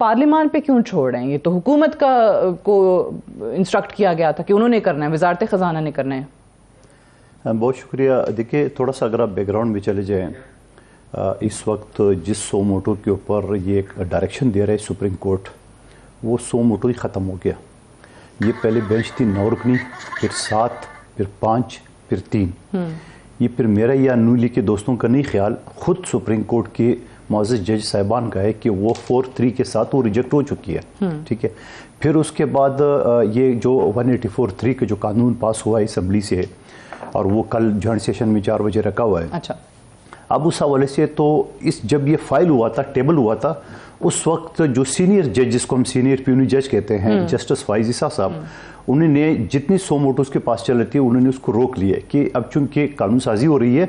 پارلیمان پہ کیوں چھوڑ رہے ہیں؟ یہ تو حکومت کو انسٹرکٹ کیا گیا تھا کہ انہوں نے کرنا ہے، وزارت خزانہ نے کرنا ہے. بہت شکریہ. دیکھیے تھوڑا سا اگر آپ بیک گراؤنڈ میں چلے جائیں، اس وقت جس 100 موٹو کے اوپر یہ ایک ڈائریکشن دے رہے سپریم کورٹ، وہ 100 موٹو ہی ختم ہو گیا. یہ پہلے بینچ تھی 9 رکنی، پھر 7، پھر 5، پھر 3. یہ پھر میرا یا نولی کے دوستوں کا نہیں خیال، خود سپریم کورٹ کے معزز جج صاحبان کا ہے کہ وہ 4-3 کے ساتھ وہ ریجیکٹ ہو چکی ہے. ٹھیک ہے. پھر اس کے بعد یہ جو 184(3) کا جو قانون پاس ہوا ہے اسمبلی سے، اور وہ کل جوائنٹ سیشن میں 4 بجے رکھا ہوا ہے. اچھا. اب اس حوالے سے تو جب یہ فائل ہوا تھا، ٹیبل ہوا تھا، اس وقت جو سینئر جج، جس کو ہم سینئر پیونی جج کہتے ہیں، جسٹس فائز عیسیٰ صاحب، انہوں نے جتنی 100 موٹوز کے پاس چل رہی تھی انہوں نے اس کو روک لیا کہ اب چونکہ قانون سازی ہو رہی ہے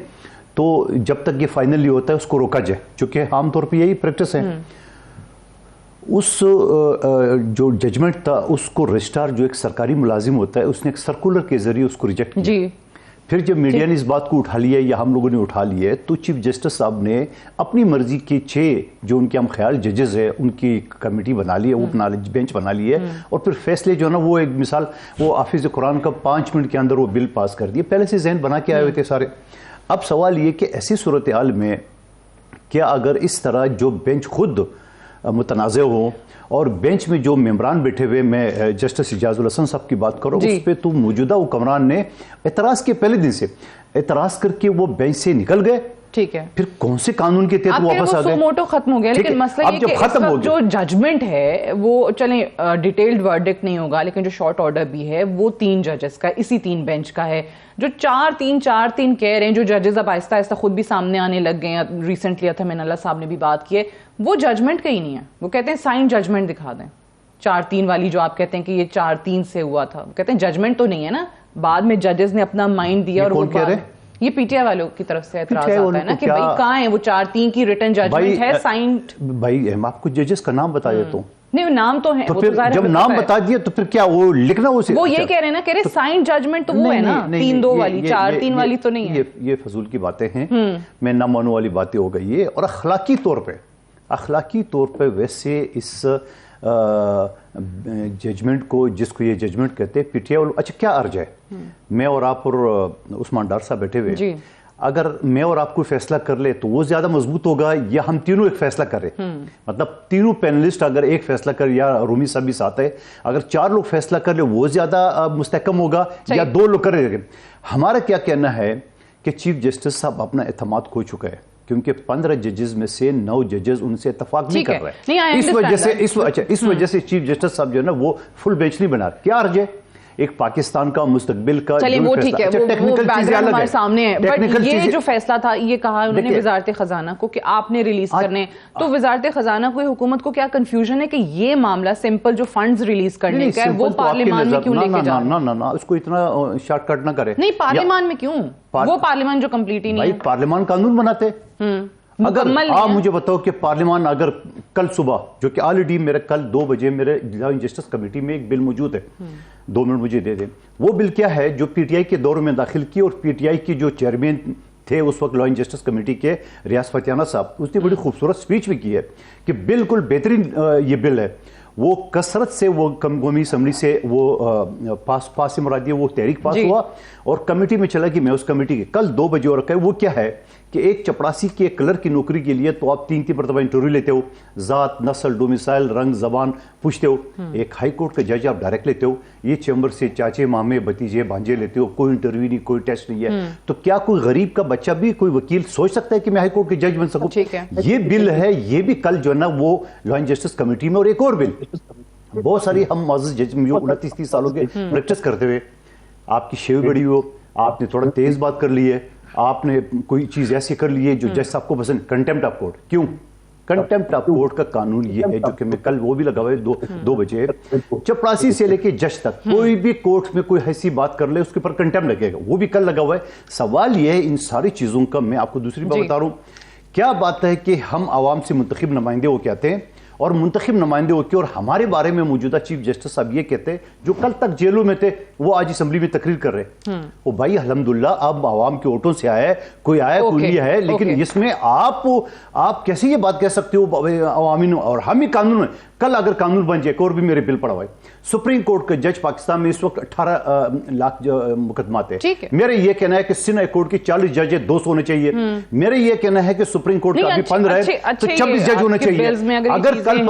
تو جب تک یہ فائنلی ہوتا ہے اس کو روکا جائے، چونکہ عام طور پہ یہی پریکٹس ہے. اس جو ججمنٹ تھا اس کو رجسٹرار جو ایک سرکاری ملازم ہوتا ہے، اس نے ایک سرکولر کے ذریعے اس کو ریجیکٹ کیا. جی. پھر جب میڈیا نے اس بات کو اٹھا لیا یا ہم لوگوں نے اٹھا لیا ہے تو چیف جسٹس صاحب نے اپنی مرضی کے 6 جو ان کے ہم خیال ججز ہیں ان کی کمیٹی بنا لی ہے، وہ بینچ بنا لی ہے، اور پھر فیصلے جو ہے نا وہ ایک مثال وہ حافظ قرآن کا 5 منٹ کے اندر وہ بل پاس کر دیے. پہلے سے ذہن بنا کے آئے ہوئے تھے سارے. اب سوال یہ کہ ایسی صورتحال میں کیا اگر اس طرح جو بینچ خود متنازع ہو اور بینچ میں جو ممبران بیٹھے ہوئے، میں جسٹس اعجاز الحسن صاحب کی بات کروں، اس پہ تو موجودہ حکمران نے اعتراض کے پہلے دن سے اعتراض کر کے وہ بینچ سے نکل گئے. ٹھیک ہے. پھر کون سے قانون کے تحت واپس آ گئے؟ 100 موٹو ختم ہو گیا، لیکن مسئلہ یہ کہ اس وقت جو ججمنٹ ہے وہ چلیں ڈیٹیلڈ ورڈکٹ نہیں ہوگا، لیکن جو شارٹ آرڈر بھی ہے وہ 3 ججز کا، اسی 3 بینچ کا ہے. جو 4-3 کہہ رہے ہیں، جو ججز اب آہستہ آہستہ خود بھی سامنے آنے لگ گئے ہیں، ریسنٹلی اتھمین اللہ صاحب نے بھی بات کی ہے، وہ ججمنٹ کا ہی نہیں ہے. وہ کہتے ہیں سائن ججمنٹ دکھا دیں. 4-3 والی جو آپ کہتے ہیں کہ یہ 4-3 سے ہوا تھا، وہ کہتے ہیں ججمنٹ تو نہیں ہے نا. بعد میں ججز نے اپنا مائنڈ دیا، اور وہ یہ پی ٹی آئی والوں کی طرف سے اعتراض آتا ہے نا کہ بھائی کہاں ہے وہ 4-3 کی ریٹن ججمنٹ ہے سائنڈ. بھائی میں آپ کو ججز کا نام بتا دیتا ہوں. نہیں نام تو ہے، تو پھر جب نام بتا دیا تو پھر کیا وہ لکھنا وہ یہ کہہ رہے ہیں نا، کہہ رہے سائنڈ ججمنٹ تو وہ ہے نا 3-2 والی، 4-3 والی تو نہیں ہے. یہ فضول کی باتیں ہیں، میں نہ ماننے والی باتیں ہو گئی ہے. اور اخلاقی طور پہ ویسے اس ججمنٹ کو، جس کو یہ ججمنٹ کہتے ہیں، پی ٹی آئی، اچھا کیا عرض ہے؟ میں اور آپ اور عثمان ڈار صاحب بیٹھے ہوئے، اگر میں اور آپ کوئی فیصلہ کر لے تو وہ زیادہ مضبوط ہوگا یا ہم تینوں ایک فیصلہ کریں؟ مطلب تینوں پینلسٹ اگر ایک فیصلہ کر، یا رومی صاحب بھی ساتھ ہے، اگر 4 لوگ فیصلہ کر لے وہ زیادہ مستحکم ہوگا یا 2 لوگ کر رہے. ہمارا کیا کہنا ہے کہ چیف جسٹس صاحب اپنا اعتماد کھو چکا ہے، کیونکہ 15 ججز میں سے 9 ججز ان سے اتفاق نہیں کر رہے. اس وجہ سے چیف جسٹس صاحب جو ہے نا وہ فل بینچ نہیں بنا رہے. کیا عرض ہے؟ ایک پاکستان کا مستقبل کا وہ ٹھیک ہے، وہ ہمارے سامنے ہے، بٹ یہ جو فیصلہ تھا یہ کہا انہوں نے وزارت خزانہ کو کہ آپ نے ریلیز کرنے، تو وزارت خزانہ کو حکومت کو کیا کنفیوژن ہے کہ یہ معاملہ سمپل جو فنڈز ریلیز کرنے کا ہے وہ پارلیمان میں کیوں لے کے جا رہے ہیں؟ نہ اس کو اتنا شارٹ کٹ نہ کرے. نہیں پارلیمان میں کیوں؟ وہ پارلیمان جو کمپلیٹ ہی نہیں ہے. پارلیمان قانون بناتے. اگر آپ مجھے بتاؤ کہ پارلیمان اگر کل صبح، جو کہ آلریڈی میرے کل 2 بجے میرے جوائنٹ جسٹس کمیٹی میں ایک بل موجود ہے، 2 منٹ مجھے دے دیں. وہ بل کیا ہے جو پی ٹی آئی کے دور میں داخل کی، اور پی ٹی آئی کی جو چیئرمین تھے اس وقت جوائنٹ جسٹس کمیٹی کے، ریاض فتیانہ صاحب، اس نے بڑی خوبصورت سپیچ بھی کی ہے کہ بالکل بہترین یہ بل ہے. وہ کثرت سے وہ قومی اسمبلی سے وہ پاس سے مرادی وہ تحریک پاس ہوا اور کمیٹی میں چلا گئی. میں اس کمیٹی کے کل 2 بجے اور رکھا ہے. وہ کیا ہے کہ ایک چپڑاسی کے کلر کی نوکری کے لیے تو آپ 3 مرتبہ انٹرویو لیتے ہو، ذات، نسل، ڈومیسائل، رنگ، زبان پوچھتے ہو. ایک ہائی کورٹ کا جج آپ ڈائریکٹ لیتے ہو. یہ چیمبر سے چاچے، مامے، بھتیجے، بھانجے لیتے ہو. کوئی انٹرویو نہیں، کوئی ٹیسٹ نہیں ہے. تو کیا کوئی غریب کا بچہ بھی کوئی وکیل سوچ سکتا ہے کہ میں ہائی کورٹ کے جج بن سکوں؟ یہ بل ہے، یہ بھی کل جو ہے نا وہ جوائنٹ جسٹس کمیٹی میں. اور ایک اور بل، بہت ساری ہم معزز جج جو 29-30 سالوں کے پریکٹس کرتے ہوئے، آپ کی شیو بڑی ہو، آپ نے تھوڑا تیز بات کر لی ہے، آپ نے کوئی چیز ایسی کر لی ہے جو جج صاحب کو پسند. Contempt of court. کیوں کنٹیمپٹ آف کورٹ کا قانون یہ ہے جو کہ میں کل وہ بھی لگا ہوا ہے 2 بجے، چپڑاسی سے لے کے جج تک کوئی بھی کورٹ میں کوئی ایسی بات کر لے اس کے اوپر کنٹیمپٹ لگے گا. وہ بھی کل لگا ہوا ہے. سوال یہ ہے ان ساری چیزوں کا، میں آپ کو دوسری بات بتا رہا ہوں، کیا بات ہے کہ ہم عوام سے منتخب نمائندے وہ کہتے ہیں، اور منتخب نمائندے ہوتے ہیں، اور ہمارے بارے میں موجودہ چیف جسٹس صاحب یہ کہتے ہیں جو کل تک جیلوں میں تھے وہ آج اسمبلی میں تقریر کر رہے ہیں. وہ بھائی الحمدللہ اب عوام کے ووٹوں سے آیا ہے، کوئی آیا کوئی نہیں ہے، لیکن اس میں آپ کیسے یہ بات کہہ سکتے ہو عوامی، اور ہم ہی قانون میں کل اگر قانون بن جائے، ایک اور بھی میرے بل پڑا ہوا ہے، سپریم کورٹ کا جج پاکستان میں اس وقت 18 لاکھ مقدمات ہیں. میرا یہ کہنا ہے کہ سندھ ہائی کورٹ کی 40 جج ہے، 200 ہونے چاہیے. میرا یہ کہنا ہے کہ سپریم کورٹ کا ابھی 15 ہے تو 26 جج ہونے چاہیے. اگر کل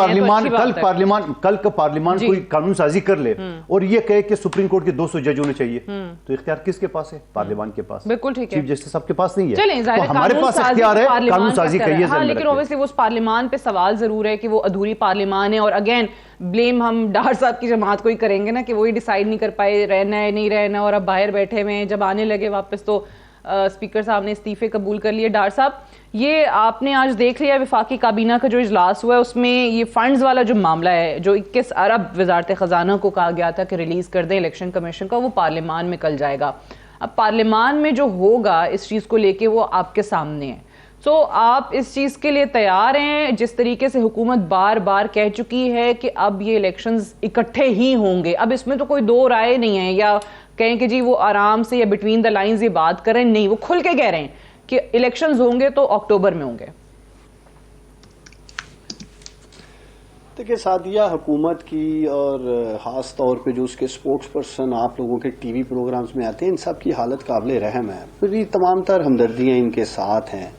کا پارلیمان کوئی قانون سازی کر لے اور یہ کہے کہ سپریم کورٹ کے 200 جج ہونے چاہیے، تو اختیار کس کے پاس ہے؟ پارلیمان کے پاس. بالکل ٹھیک ہے، چیف جسٹس صاحب کے پاس نہیں ہے. تو ہمارے پاس اختیار ہے قانون سازی کا. یہ لیکن اوبیسلی وہ پارلیمان پہ سوال ضرور ہے کہ وہ ادھوری پارلیمان ہے، اور اگین بلیم ہم ڈار صاحب کی جماعت کو ہی کریں گے نا کہ وہی ڈیسائیڈ نہیں کر پائے رہنا ہے نہیں رہنا، اور اب باہر بیٹھے ہوئے ہیں. جب آنے لگے واپس تو اسپیکر صاحب نے استعفے قبول کر لیے. ڈار صاحب، یہ آپ نے آج دیکھ لیا وفاقی کابینہ کا جو اجلاس ہوا ہے، اس میں یہ فنڈز والا جو معاملہ ہے، جو 21 ارب وزارت خزانہ کو کہا گیا تھا کہ ریلیز کر دیں الیکشن کمیشن کا، وہ پارلیمان میں کل جائے گا. اب پارلیمان میں جو ہوگا اس چیز کو لے کے وہ آپ کے سامنے ہے. تو آپ اس چیز کے لیے تیار ہیں؟ جس طریقے سے حکومت بار بار کہہ چکی ہے کہ اب یہ الیکشنز اکٹھے ہی ہوں گے، اب اس میں تو کوئی دو رائے نہیں ہے، یا کہیں کہ جی وہ آرام سے یا بٹوین دا لائنز یہ بات کریں، نہیں، وہ کھل کے کہہ رہے ہیں کہ الیکشنز ہوں گے تو اکتوبر میں ہوں گے. دیکھیں سعدیہ، حکومت کی اور خاص طور پہ جو اس کے سپوکس پرسن آپ لوگوں کے ٹی وی پروگرامز میں آتے ہیں، ان سب کی حالت قابل رحم ہے. میری تمام تر ہمدردیاں ان کے ساتھ ہیں.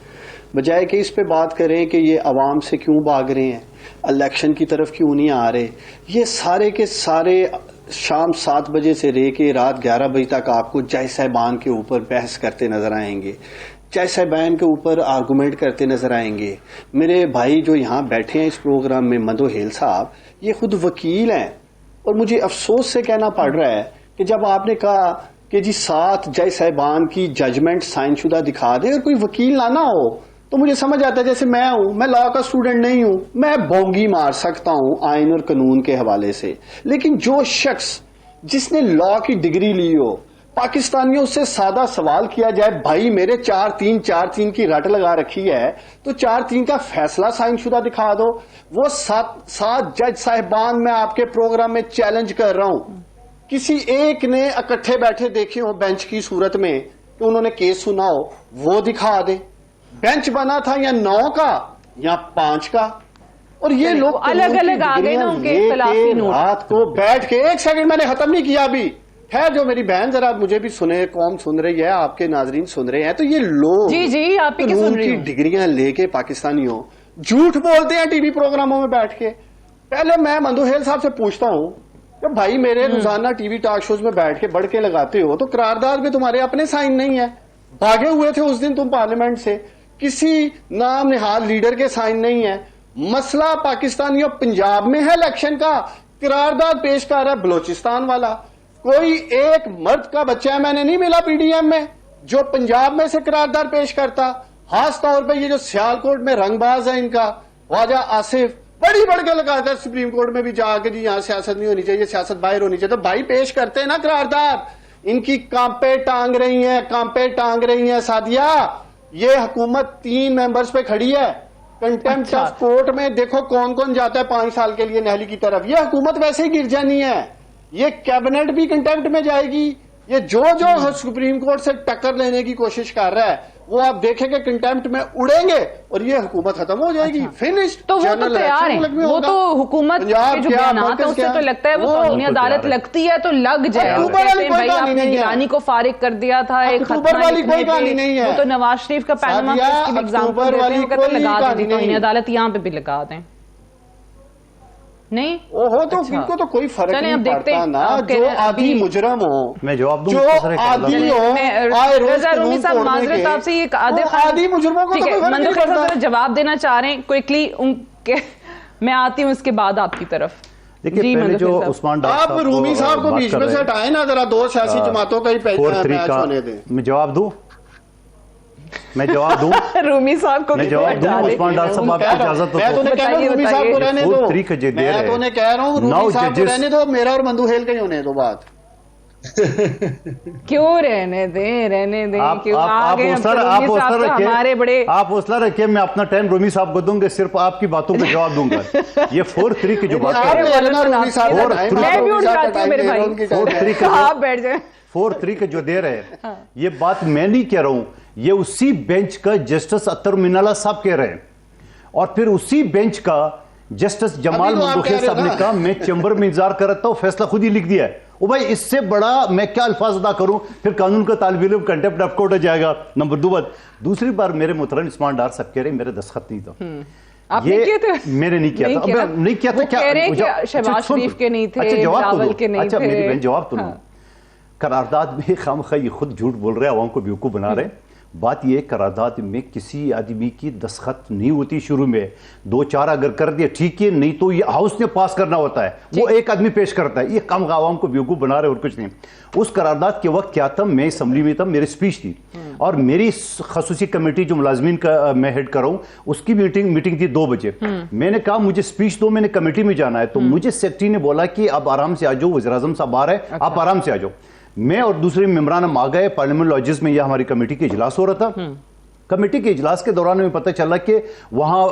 بجائے کہ اس پہ بات کریں کہ یہ عوام سے کیوں بھاگ رہے ہیں، الیکشن کی طرف کیوں نہیں آ رہے، یہ سارے کے سارے شام 7 بجے سے لے کے رات 11 بجے تک آپ کو جج صاحبان کے اوپر بحث کرتے نظر آئیں گے، جج صاحبان کے اوپر آرگومنٹ کرتے نظر آئیں گے. میرے بھائی جو یہاں بیٹھے ہیں اس پروگرام میں، مندو ہیل صاحب، یہ خود وکیل ہیں، اور مجھے افسوس سے کہنا پڑ رہا ہے کہ جب آپ نے کہا کہ جی 7 جج صاحبان کی ججمنٹ سائن شدہ دکھا دے اور کوئی وکیل نہ ہو، تو مجھے سمجھ آتا ہے جیسے میں ہوں، میں لا کا اسٹوڈنٹ نہیں ہوں، میں بونگی مار سکتا ہوں آئین اور قانون کے حوالے سے. لیکن جو شخص جس نے لا کی ڈگری لی ہو، پاکستانیوں سے سادہ سوال کیا جائے، بھائی میرے 4-3 کی رٹ لگا رکھی ہے تو 4-3 کا فیصلہ سائن شدہ دکھا دو. وہ 7 جج صاحبان میں آپ کے پروگرام میں چیلنج کر رہا ہوں، کسی ایک نے اکٹھے بیٹھے دیکھے ہو بینچ کی صورت میں کہ انہوں نے کیس سنا ہو، وہ دکھا دے. بینچ بنا تھا یا 9 کا یا 5 کا، اور یہ لوگ الگ الگ آ گئے نا ان کے اختلافی نوٹ. رات کو بیٹھ کے، ایک سیکنڈ میں نے ختم نہیں کیا ابھی، خیر جو میری بہن ذرا مجھے بھی سنے، قوم سن رہی ہے، آپ کے ناظرین سن رہے ہیں، تو یہ لوگ جی آپ کی قانون کی ڈگریاں لے کے پاکستانیوں جھوٹ بولتے ہیں ٹی وی پروگراموں میں بیٹھ کے. پہلے میں مندو ہیل صاحب سے پوچھتا ہوں کہ بھائی میرے روزانہ ٹی وی ٹاک شوز میں بیٹھ کے بڑھ کے لگاتے ہو تو قرارداد میں تمہارے اپنے سائن نہیں ہے، بھاگے ہوئے تھے اس دن تم پارلیمنٹ سے، کسی نام نہاد لیڈر کے سائن نہیں ہے. مسئلہ پاکستانیوں پنجاب میں ہے الیکشن کا، قرارداد پیش کر رہا ہے بلوچستان والا. کوئی ایک مرد کا بچہ میں نے نہیں ملا پی ڈی ایم میں جو پنجاب میں سے قرارداد پیش کرتا. خاص طور پہ یہ جو سیالکوٹ میں رنگ باز ہے ان کا خواجہ آصف، بڑی بڑھ کے لگاتا ہے سپریم کورٹ میں بھی جا کے جی یہاں سیاست نہیں ہونی چاہیے، سیاست باہر ہونی چاہیے. تو بھائی پیش کرتے ہیں نا قرارداد. ان کی کانپے ٹانگ رہی ہیں سعدیہ. یہ حکومت 3 ممبرز پہ کھڑی ہے. کنٹمپٹ آف کورٹ میں دیکھو کون کون جاتا ہے 5 سال کے لیے نہلی کی طرف. یہ حکومت ویسے ہی گر جانی ہے. یہ کیبنٹ بھی کنٹمپٹ میں جائے گی. یہ جو سپریم کورٹ سے ٹکر لینے کی کوشش کر رہا ہے وہ آپ دیکھیں کہ کنٹمپٹ میں اڑیں گے اور یہ حکومت ختم ہو جائے گی. فنشڈ. تو وہ تو تیار ہیں، وہ تو حکومت کے جو بیانات ہیں اس سے تو لگتا ہے وہ قانونی عدالت لگتی ہے تو لگ جائے. بھائی آپ نے گیلانی کو فارغ کر دیا تھا ایک ختمہ لکھنے پہ، وہ تو نواز شریف کا پینما کیس کی ایگزامپل دیتے ہیں، وہ کہتے ہیں لگا دیں قانونی عدالت یہاں پہ بھی لگا دیں. نہیں وہ تو ان کو تو کوئی فرق نہیں پڑتا نا. جو عادی مجرم ہو، میں جواب دوں، جو عادی ہو، رضا رومی صاحب معذرت آپ سے یہ عادی مجرموں کو تو منظور خیر صاحب جواب دینا چاہ رہے ہیں کوئکلی، میں آتی ہوں اس کے بعد آپ کی طرف. آپ رومی صاحب کو بیچ میں سے ہٹائیں نا ذرا، 2 سیاسی جماعتوں کا ہی میچ ہونے دیں. میں جواب دوں رومی صاحب کو عثمان ڈار صاحب آپ کی اجازت میں تو کہہ رہا ہوں رومی صاحب کو رہنے دو، میں تو کہہ رہا ہوں رومی صاحب کو رہنے دو، میرا اور مندو ہیل کا ہی ہونے دو بات. کیوں رہنے دیں آپ حوصلہ رکھیں، میں اپنا ٹائم رومی صاحب کو دوں گا، صرف آپ کی باتوں کا جواب دوں گا. یہ 4-3 کی جو بات ہے 4-3 کا جو دے رہے ہیں، یہ بات میں نہیں کہہ رہا ہوں، یہ اسی بینچ کا جسٹس اطہر من اللہ صاحب کہہ رہے ہیں. اور پھر اسی بینچ کا جسٹس جمال مندوخیل صاحب نے کہا میں چیمبر میں انتظار کر رہا ہوں، فیصلہ خود ہی لکھ دیا ہے. او بھائی اس سے بڑا میں کیا الفاظ ادا کروں؟ پھر قانون کا طالب علم کنٹیمپٹ آف کورٹ ہو جائے گا. نمبر 2 بات، دوسری بار میرے محترم عثمان ڈار صاحب کہہ رہے میرے دستخط نہیں تھا. آپ نے کیے تھے؟ میں نے نہیں کیا تھا. نہیں کیا تھا. کہہ رہے کہ شہباز شریف کے نہیں تھے، بلاول کے نہیں تھے. اچھا میری بہن جواب تو لوں. قرارداد میں خامخواہ یہ خود جھوٹ بول رہے ہیں، عوام کو بیوقوف بنا رہے ہیں. بات یہ قرارداد میں کسی آدمی کی دستخط نہیں ہوتی. شروع میں 2-4 اگر کر دیا ٹھیک ہے، نہیں تو یہ ہاؤس نے پاس کرنا ہوتا ہے، وہ ایک آدمی پیش کرتا ہے. یہ کم عوام کو بیوقوف بنا رہے اور کچھ نہیں. اس قرارداد کے وقت کیا تھا، میں اسمبلی میں تھا، میری سپیچ تھی اور میری خصوصی کمیٹی جو ملازمین کا میں ہیڈ کر رہا ہوں اس کی میٹنگ تھی 2 بجے. میں نے کہا مجھے سپیچ دو، میں نے کمیٹی میں جانا ہے. تو مجھے سیکرٹری نے بولا کہ اب آرام سے آ جاؤ، وزیر اعظم صاحب آ رہے ہیں، آپ آرام سے آ جاؤ. میں اور دوسرے ممبران ہم آ گئے پارلیمنٹ لاجز میں. یہ ہماری کمیٹی کے اجلاس ہو رہا تھا. کمیٹی کے اجلاس کے دوران میں پتہ چلا کہ وہاں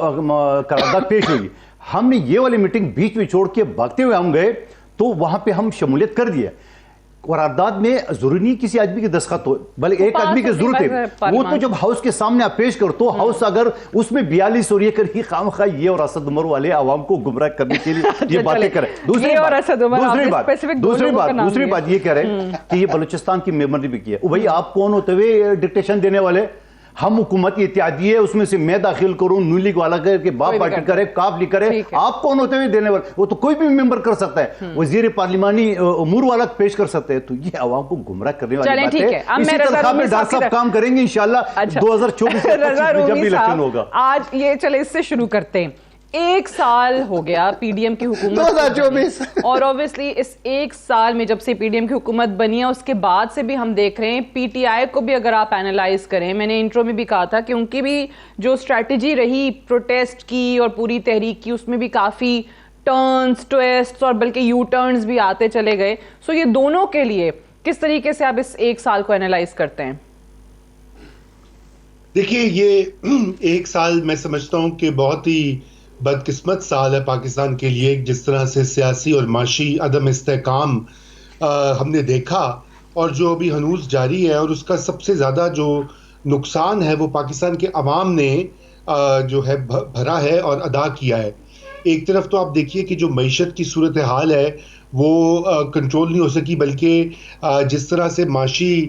قرارداد پیش ہوگی. ہم نے یہ والی میٹنگ بیچ میں چھوڑ کے بھاگتے ہوئے ہم گئے تو وہاں پہ ہم شمولیت کر دیا. قرارداد میں ضروری نہیں کسی آدمی کی دستخط ہو، بلکہ ایک آدمی کی ضرورت ہے. وہ تو جب ہاؤس کے سامنے آپ پیش کر تو ہاؤس اگر اس میں 42 اور یہ کر خواہ یہ اور اسد عمر والے عوام کو گمراہ کرنے کے لیے یہ باتیں کریں. دوسری بات یہ کہہ رہے ہیں کہ یہ بلوچستان کی ممبر نے بھی کیا. بھائی آپ کون ہوتے ہوئے ڈکٹیشن دینے والے؟ ہم حکومت کی اتحادی ہے، اس میں سے میں داخل کروں، نون لیگ والا کر کے باپ پارٹی کرے، کاف لیگ کرے. آپ کون ہوتے ہوئے دینے والے؟ وہ تو کوئی بھی ممبر کر سکتا ہے، وزیر پارلیمانی امور والا پیش کر سکتے ہیں. تو یہ عوام کو گمراہ کرنے والی بات ہے. اسی طرح میں ڈاکٹر صاحب کام کریں گے انشاءاللہ 2024 میں جب الیکشن ہوگا. آج یہ چلے اس سے شروع کرتے ہیں. 1 سال ہو گیا پی ڈی ایم کی حکومت 2024 اور اوبویسلی اس 1 سال میں جب سے پی ڈی ایم کی حکومت بنی ہے اس کے بعد سے بھی ہم دیکھ رہے ہیں پی ٹی آئی کو بھی اگر آپ اینالائز کریں، میں نے انٹرو میں بھی کہا تھا کہ ان کی بھی جو اسٹریٹجی رہی پروٹیسٹ کی اور پوری تحریک کی، اس میں بھی کافی ٹرنز ٹویسٹ اور بلکہ یو ٹرنز بھی آتے چلے گئے. سو یہ دونوں کے لیے کس طریقے سے آپ اس 1 سال کو اینالائز کرتے ہیں؟ دیکھیے یہ 1 سال میں سمجھتا ہوں کہ بہت ہی بدقسمت سال ہے پاکستان کے لیے. جس طرح سے سیاسی اور معاشی عدم استحکام ہم نے دیکھا اور جو ابھی ہنوز جاری ہے، اور اس کا سب سے زیادہ جو نقصان ہے وہ پاکستان کے عوام نے جو ہے بھرا ہے اور ادا کیا ہے. ایک طرف تو آپ دیکھیے کہ جو معیشت کی صورتحال ہے وہ کنٹرول نہیں ہو سکی، بلکہ جس طرح سے معاشی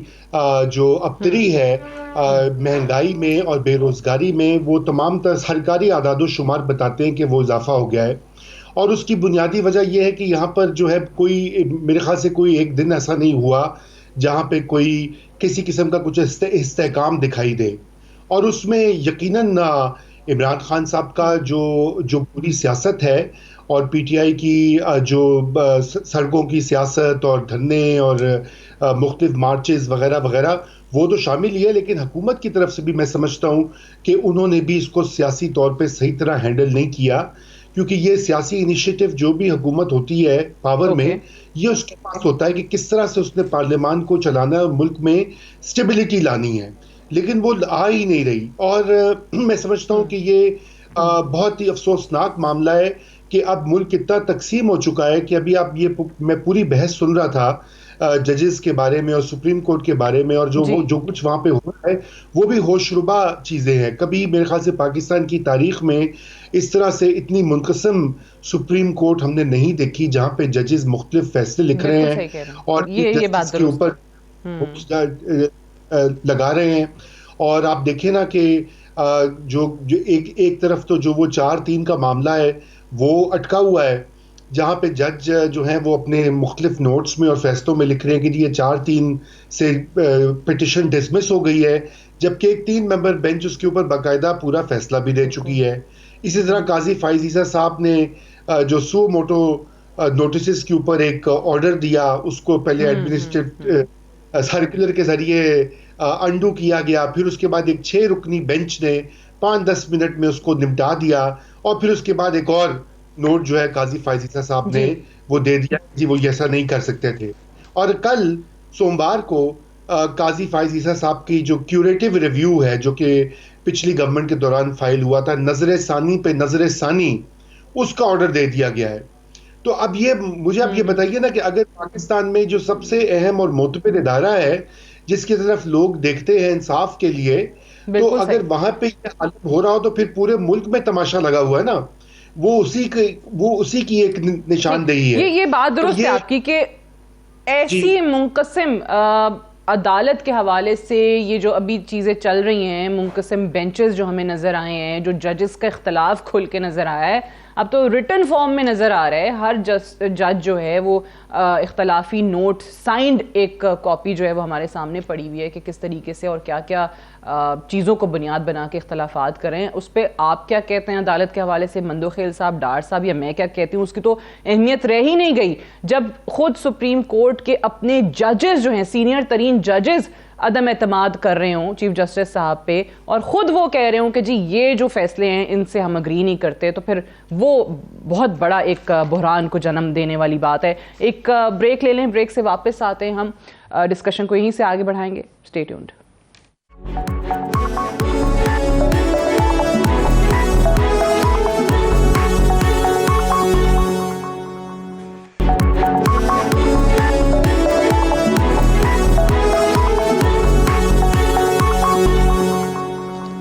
جو ابتری ہے مہنگائی میں اور بے روزگاری میں، وہ تمام تر سرکاری اعداد و شمار بتاتے ہیں کہ وہ اضافہ ہو گیا ہے. اور اس کی بنیادی وجہ یہ ہے کہ یہاں پر جو ہے کوئی میرے خیال سے کوئی ایک دن ایسا نہیں ہوا جہاں پہ کوئی کسی قسم کا کچھ استحکام دکھائی دے. اور اس میں یقیناً عمران خان صاحب کا جو پوری سیاست ہے اور پی ٹی آئی کی جو سڑکوں کی سیاست اور دھرنے اور مختلف مارچز وغیرہ وغیرہ وہ تو شامل ہی ہے، لیکن حکومت کی طرف سے بھی میں سمجھتا ہوں کہ انہوں نے بھی اس کو سیاسی طور پہ صحیح طرح ہینڈل نہیں کیا. کیونکہ یہ سیاسی انیشیٹو جو بھی حکومت ہوتی ہے پاور میں، یہ اس کے پاس ہوتا ہے کہ کس طرح سے اس نے پارلیمان کو چلانا ہے اور ملک میں سٹیبلٹی لانی ہے، لیکن وہ آ ہی نہیں رہی. اور میں سمجھتا ہوں کہ یہ بہت ہی افسوسناک معاملہ ہے کہ اب ملک اتنا تقسیم ہو چکا ہے کہ ابھی آپ میں پوری بحث سن رہا تھا ججز کے بارے میں اور سپریم کورٹ کے بارے میں، اور جو کچھ وہاں پہ ہو رہا ہے وہ بھی ہوشربا چیزیں ہیں. کبھی میرے خیال سے پاکستان کی تاریخ میں اس طرح سے اتنی منقسم سپریم کورٹ ہم نے نہیں دیکھی، جہاں پہ ججز مختلف فیصلے لکھ رہے ہیں اور یہ بات کے اوپر لگا رہے ہیں. اور آپ دیکھیں نا کہ جو ایک طرف تو جو وہ 4-3 کا معاملہ ہے وہ اٹکا ہوا ہے، جہاں پہ جج جو ہیں وہ اپنے مختلف نوٹس میں اور فیصلوں میں لکھ رہے ہیں کہ یہ 4-3 سے پٹیشن ڈسمس ہو گئی ہے، جبکہ ایک 3 ممبر بینچ اس کے اوپر باقاعدہ پورا فیصلہ بھی دے چکی ہے. اسی طرح قاضی فائز عیسیٰ صاحب نے جو سو موٹو نوٹسز کے اوپر ایک آرڈر دیا، اس کو پہلے ایڈمنسٹریٹو سرکولر کے ذریعے انڈو کیا گیا، پھر اس کے بعد ایک 6 رکنی بینچ نے 5-10 منٹ میں اس کو نمٹا دیا، اور پھر اس کے بعد ایک اور نوٹ جو ہے قاضی فائز عیسیٰ صاحب نے وہ دے دیا جی وہ ایسا نہیں کر سکتے تھے. اور کل سوموار کو قاضی فائز عیسیٰ صاحب کی جو کیوریٹو ریویو ہے جو کہ پچھلی گورنمنٹ کے دوران فائل ہوا تھا، نظر ثانی پہ نظر ثانی، اس کا آرڈر دے دیا گیا ہے. تو اب مجھے یہ بتائیے نا کہ اگر پاکستان میں جو سب سے اہم اور معتبر ادارہ ہے جس کی طرف لوگ دیکھتے ہیں انصاف کے لیے، تو اگر وہاں پہ یہ حالت ہو رہا ہو تو پھر پورے ملک میں تماشا لگا ہوا ہے نا. وہ اسی کی ایک نشاندہی ہے. یہ بات درست ہے آپ کی کہ ایسی منقسم عدالت کے حوالے سے یہ جو ابھی چیزیں چل رہی ہیں، منقسم بینچز جو ہمیں نظر آئے ہیں، جو ججز کا اختلاف کھل کے نظر آیا ہے، اب تو ریٹن فارم میں نظر آ رہا ہے. ہر جج جو ہے وہ اختلافی نوٹ سائنڈ ایک کاپی جو ہے وہ ہمارے سامنے پڑی ہوئی ہے کہ کس طریقے سے اور کیا کیا چیزوں کو بنیاد بنا کے اختلافات کریں. اس پہ آپ کیا کہتے ہیں عدالت کے حوالے سے، مندوخیل صاحب، ڈار صاحب، یا میں کیا کہتی ہوں، اس کی تو اہمیت رہ ہی نہیں گئی جب خود سپریم کورٹ کے اپنے ججز جو ہیں، سینئر ترین ججز، عدم اعتماد کر رہے ہوں چیف جسٹس صاحب پہ، اور خود وہ کہہ رہے ہوں کہ جی یہ جو فیصلے ہیں ان سے ہم اگری نہیں کرتے. تو پھر وہ بہت بڑا ایک بحران کو جنم دینے والی بات ہے. ایک بریک لے لیں، بریک سے واپس آتے ہیں، ہم ڈسکشن کو یہیں سے آگے بڑھائیں گے. Stay tuned.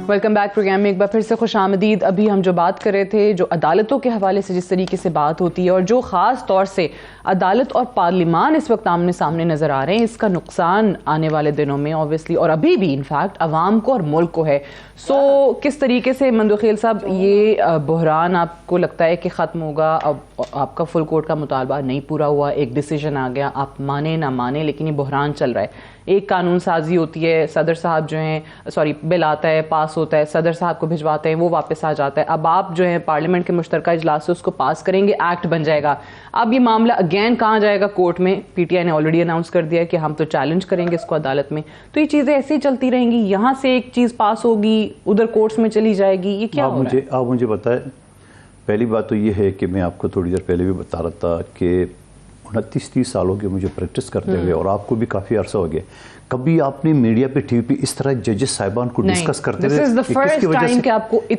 Welcome back programme میں ایک بار پھر سے خوش آمدید. ابھی ہم جو بات کر رہے تھے، جو عدالتوں کے حوالے سے جس طریقے سے بات ہوتی ہے اور جو خاص طور سے عدالت اور پارلیمان اس وقت آمنے سامنے نظر آ رہے ہیں، اس کا نقصان آنے والے دنوں میں اوبویسلی اور ابھی بھی انفیکٹ عوام کو اور ملک کو ہے. سو کس طریقے سے مندوخیل صاحب یہ بحران آپ کو لگتا ہے کہ ختم ہوگا؟ اب آپ کا فل کورٹ کا مطالبہ نہیں پورا ہوا، ایک ڈیسیجن آ گیا، آپ مانیں نہ مانیں لیکن یہ بحران چل رہا ہے. ایک قانون سازی ہوتی ہے، صدر صاحب جو ہیں بل آتا ہے، پاس ہوتا ہے، صدر صاحب کو بھجواتے ہیں، وہ واپس آ جاتا ہے. اب آپ جو ہیں پارلیمنٹ کے مشترکہ اجلاس سے اس کو پاس کریں گے، ایکٹ بن جائے گا. اب یہ معاملہ اگین کہاں جائے گا؟ کورٹ میں. پی ٹی آئی نے آلریڈی اناؤنس کر دیا ہے کہ ہم تو چیلنج کریں گے اس کو عدالت میں. تو یہ چیزیں ایسے ہی چلتی رہیں گی، یہاں سے ایک چیز پاس ہوگی ادھر کورٹس میں چلی جائے گی، یہ کیا ہو رہا ہے؟ آپ مجھے بتائیں. پہلی بات تو یہ ہے کہ میں آپ کو تھوڑی دیر پہلے بھی بتا رہا تھا کہ 29-30 سالوں کے مجھے پریکٹس کرتے ہوئے، اور آپ کو بھی کافی عرصہ ہو گیا، کبھی آپ نے میڈیا پہ ٹی وی پہ اس طرح ججز صاحبان کو ڈسکس کرتے ہوئے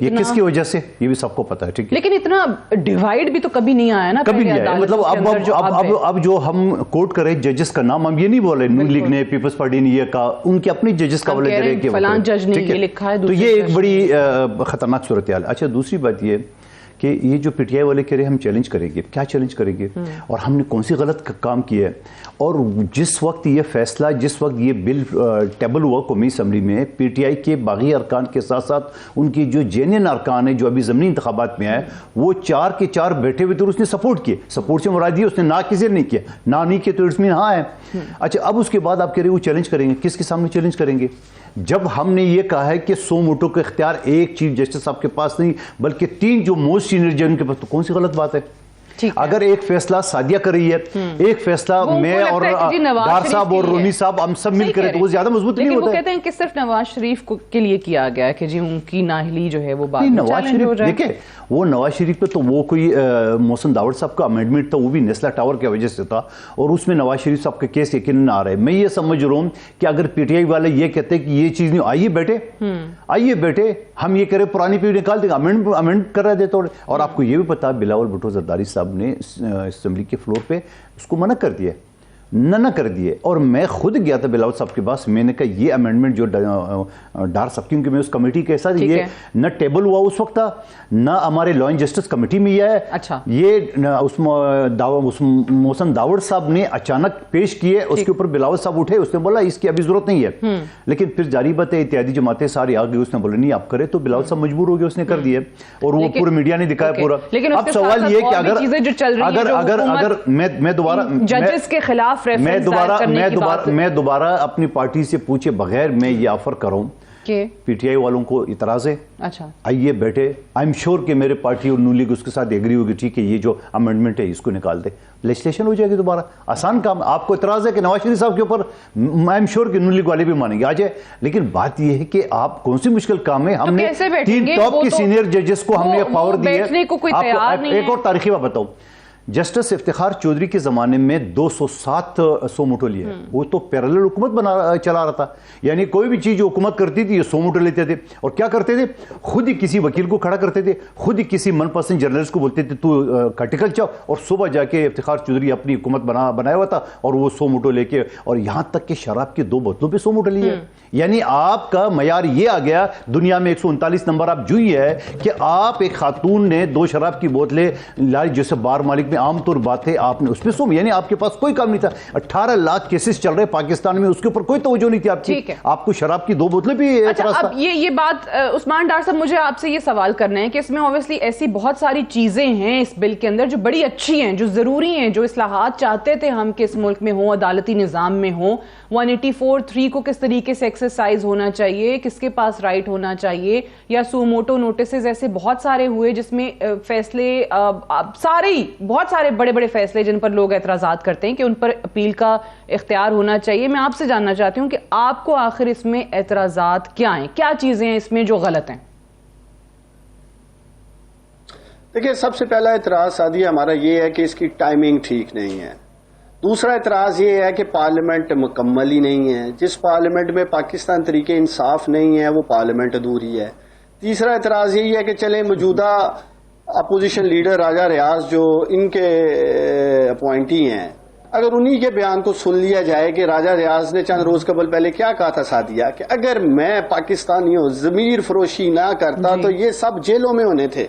یہ کس کی وجہ سے، یہ بھی سب کو پتا ہے، ٹھیک ہے، لیکن اتنا ڈیوائیڈ بھی تو کبھی نہیں آیا نا، کبھی نہیں آیا. مطلب اب جو ہم کوٹ کرے ججز کا نام، ہم یہ نہیں بولے نون لیگ نے، پیپلز پارٹی نے یہ کہا، ان کے اپنی ججز کا بولے دے کہ فلاں جج نے یہ لکھا ہے، تو یہ ایک بڑی خطرناک صورتحال. اچھا دوسری بات یہ کہ یہ جو پی ٹی آئی والے کہہ رہے ہیں ہم چیلنج کریں گے، کیا چیلنج کریں گے اور ہم نے کون سی غلط کام کیا ہے؟ اور جس وقت یہ فیصلہ، جس وقت یہ بل ٹیبل ہوا قومی اسمبلی میں، پی ٹی آئی کے باغی ارکان کے ساتھ ساتھ ان کی جو جینین ارکان ہیں جو ابھی ضمنی انتخابات میں آئے، وہ 4 کے 4 بیٹھے ہوئے تھے، اس نے سپورٹ کیے. سپورٹ سے مراد یہ اس نے نہ کسی نے نہیں کیا، نہ نہیں کیا تو اٹس مین ہاں ہے. اچھا اب اس کے بعد آپ کہہ رہے ہیں وہ چیلنج کریں گے، کس کے سامنے چیلنج کریں گے؟ جب ہم نے یہ کہا ہے کہ 100 ووٹوں کا اختیار ایک چیف جسٹس صاحب کے پاس نہیں بلکہ 3 جو موسٹ سینئر جج ان کے پاس، تو کون سی غلط بات ہے؟ اگر ایک فیصلہ سعدیہ کر رہی ہے، ایک فیصلہ میں اور ڈار صاحب اور رونی صاحب ہم سب مل کرے تو وہ زیادہ مضبوط نہیں ہوتا ہے. لیکن وہ کہتے ہیں کہ صرف نواز شریف کے لیے کیا گیا ہے کہ جی ان کی نااہلی جو ہے وہ بات نواز شریف، دیکھیں وہ نواز شریف پہ تو وہ کوئی محسن داوڑ صاحب کا امینڈمنٹ تھا، وہ بھی نیسلا ٹاور کی وجہ سے تھا، اور اس میں نواز شریف صاحب کا کیس یقیناً آ رہا ہے. میں یہ سمجھ رہا ہوں کہ اگر پی ٹی آئی والے یہ کہتے ہیں کہ یہ چیز نہیں، آئیے بیٹے ہم یہ کریں، پرانی پی نکال دیں گے، امینڈ کر رہے تھے. اور آپ کو یہ بھی پتا بلاول بھٹو زرداری صاحب نے اسمبلی کے فلور پہ اس کو منع کر دیا، نہ کر دیے. اور میں خود گیا تھا بلاول صاحب کے پاس، میں نے کہا یہ امینڈمنٹ جو ڈار صاحب، کیونکہ میں اس کمیٹی کے ساتھ، یہ نہ ٹیبل ہوا اس وقت تھا، نہ ہمارے لا اینڈ جسٹس کمیٹی میں یہ ہے. یہ محسن داوڑ صاحب نے اچانک پیش کیے، اس کے اوپر بلاول صاحب اٹھے، اس نے بولا اس کی ابھی ضرورت نہیں ہے. لیکن پھر جاری بات ہے اتحادی جماعتیں ساری آ گئی، اس نے بولا نہیں آپ کرے، تو بلاول صاحب مجبور ہو گئے، اس نے کر دیا، اور وہ پورے میڈیا نے دکھایا پورا. اب سوال یہ کہ اگر میں دوبارہ اپنی پارٹی سے پوچھے بغیر میں یہ آفر کروں، پی ٹی آئی والوں کو اعتراض ہے، آئیے بیٹھے، آئی ایم شیور کہ میرے پارٹی اور نون لیگ اس کے ساتھ ایگری ہوگی، ٹھیک ہے یہ جو امینڈمنٹ ہے اس کو نکال دے، لیجسلیشن ہو جائے گی دوبارہ. آسان کام. آپ کو اعتراض ہے کہ نواز شریف صاحب کے اوپر، آئی ایم شیور کہ نون لیگ والے بھی مانیں گے، آ جائے. لیکن بات یہ ہے کہ آپ کون سی مشکل کام ہے، ہم نے 3 ٹاپ کی سینئر ججز کو ہم نے پاور دی ہے. ایک اور تاریخی بات بتاؤں، جسٹس افتخار چودھری کے زمانے میں 207 سو موٹو لیا ہے. وہ تو پیرالل حکومت چلا رہا تھا, یعنی کوئی بھی چیز جو حکومت کرتی تھی یہ 100 موٹو لیتے تھے. اور کیا کرتے تھے, خود ہی کسی وکیل کو کھڑا کرتے تھے, خود ہی کسی من پسند جرنلسٹ کو بولتے تھے تو کٹیکل چاؤ, اور صبح جا کے افتخار چودھری اپنی حکومت بنایا ہوا تھا اور وہ 100 موٹو لے کے, اور یہاں تک کہ شراب کے 2 بوتلوں پہ 100 موٹو لیے. یعنی آپ کا معیار یہ آ گیا دنیا میں 139 نمبر آپ جو ہی ہے کہ آپ ایک خاتون نے 2 شراب کی بوتلیں لائی, جیسے بار مالک میں عام طور بات ہے, آپ نے اس پہ سو, یعنی آپ کے پاس کوئی کام نہیں تھا. 18 لاکھ کیسز چل رہے پاکستان میں, اس کے اوپر کوئی توجہ نہیں تھی آپ کی, آپ کو شراب کی 2 بوتلیں بھی اعتراض تھا. اب یہ بات عثمان ڈار صاحب, مجھے آپ سے یہ سوال کرنا ہے کہ اس میں اوبویسلی ایسی بہت ساری چیزیں ہیں اس بل کے اندر جو بڑی اچھی ہیں, جو ضروری ہیں, جو اصلاحات چاہتے تھے ہم کہ اس ملک میں ہوں, عدالتی نظام میں ہوں. 184(3) کو کس طریقے سے ایکسرسائز ہونا چاہیے, کس کے پاس رائٹ ہونا چاہیے, یا سو موٹو نوٹسز ایسے بہت سارے ہوئے جس میں فیصلے بہت سارے بڑے بڑے فیصلے جن پر لوگ اعتراضات کرتے ہیں کہ ان پر اپیل کا اختیار ہونا چاہیے. میں آپ سے جاننا چاہتی ہوں کہ آپ کو آخر اس میں اعتراضات کیا ہیں, کیا چیزیں ہیں اس میں جو غلط ہیں؟ دیکھیں, سب سے پہلا اعتراض سعدیہ ہمارا یہ ہے کہ اس کی ٹائمنگ ٹھیک نہیں ہے. دوسرا اعتراض یہ ہے کہ پارلیمنٹ مکمل ہی نہیں ہے. جس پارلیمنٹ میں پاکستان طریقہ انصاف نہیں ہے وہ پارلیمنٹ ادھوری ہے. تیسرا اعتراض یہی ہے کہ چلیں موجودہ اپوزیشن لیڈر راجہ ریاض جو ان کے اپوائنٹی ہیں, اگر انہی کے بیان کو سن لیا جائے کہ راجہ ریاض نے چند روز قبل پہلے کیا کہا تھا سعدیہ, کہ اگر میں پاکستانیوں ضمیر فروشی نہ کرتا تو یہ سب جیلوں میں ہونے تھے.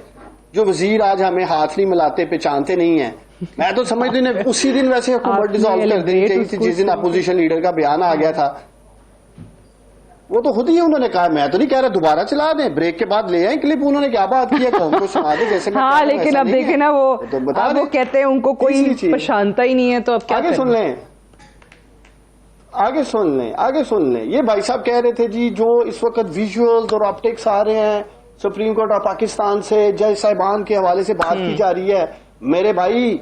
جو وزیر آج ہمیں ہاتھ نہیں ملاتے, پہچانتے نہیں ہیں. میں تو سمجھتی ہوں اسی دن ویسے حکومت ڈیزالو کر دینی چاہیے تھی جس دن اپوزیشن لیڈر کا بیان آ گیا تھا. وہ تو خود ہی انہوں نے کہا, میں تو نہیں کہہ رہا دوبارہ چلا دیں, بریک کے بعد لے آئیں کلپ. انہوں نے کیا بات کی ہے قوم کو سنا دیں جیسے. ہاں لیکن اب دیکھیں نا, وہ کہتے ہیں ان کو کوئی پہچانتا ہی نہیں ہے, تو اب آگے سن لیں, آگے سن لیں. یہ بھائی صاحب کہہ رہے تھے جی جو اس وقت ویژولز اور آپٹکس آ رہے ہیں سپریم کورٹ آف پاکستان سے, جج صاحبان کے حوالے سے بات کی جا رہی ہے. میرے بھائی,